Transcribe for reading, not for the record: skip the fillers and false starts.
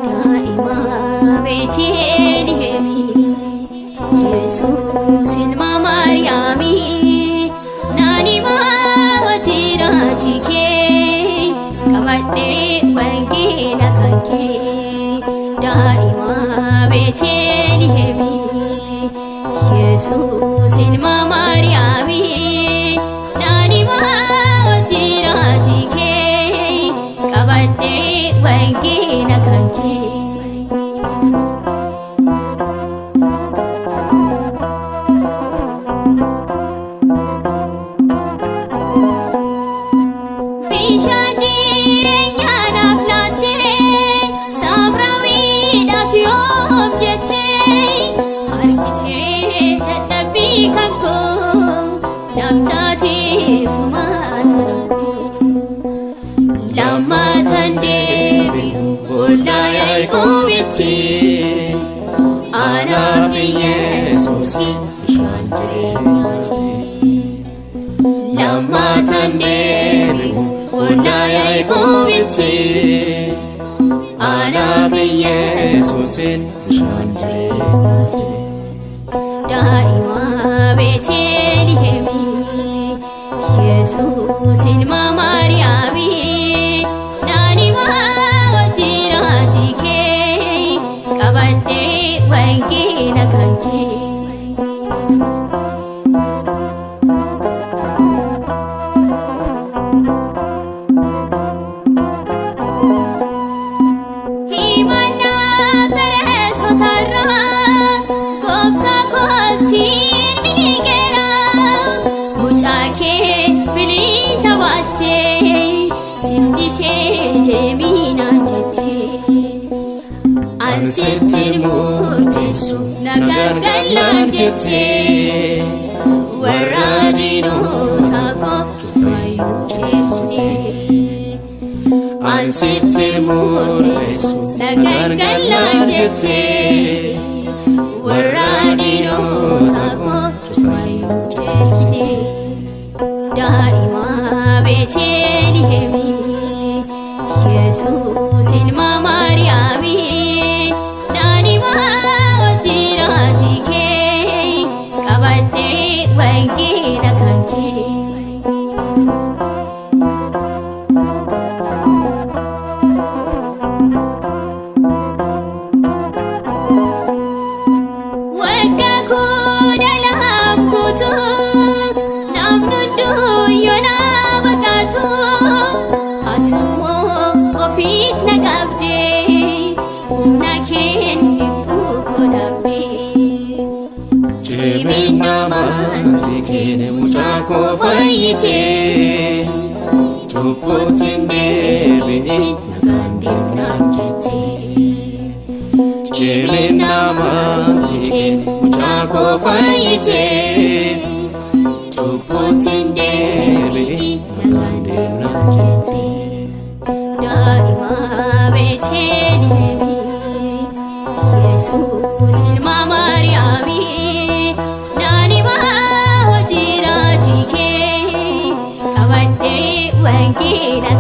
Daa'ama Beeteliyeemi Yesuus ilma Maariyaami nani wajji raajii kee qabadhee wangeela kan kee. Ana fi Yesuusin bishaan jireenyaati. Lammatan deebi'u ollaa Yaaqoobitti. Ana fi Yesuusin bishaan jireenyaati. Daa'ima Beeteliyeemi Yesuus ilma Maariyaami nani wajji raajii kee qabadhee wangeela kan kee. Himannaa Fariisotarraa gooftaa koo siin miidheera. Mucaa kee bilisa baastee siif dhiisee deemi naan jettee. Ansittiin murteessu na gargaaraa jettee. Warra diinota koo cufayyuu ceersitee. Ansittiin murteessu na gargaaraa jettee. Warra diinota koo cufayyuu ceersitee. Daa'ima Beeteliyeemi Yesuus ilma Maariyaami nani wajji raajii kee qabadhee wangeela kan kee. Waggaa kudha lama guutuu namni hunduu yoo na baqatu atummoo ofiit na qabdee humna keen dhibbuu koo dhabdee. Cimina amantii kee mucaa koo fayyitee cubbuutti hin deebi'in nagaan deemnaan jettee. Cimina amantii kee mucaa koo fayyitee cubbuutti hin deebi'in nagaan deemnaan jettee. Daa'ima Beeteliyeemi Yesuus ilma Maariyaami nani wajji raajii kee qabadhee wangeela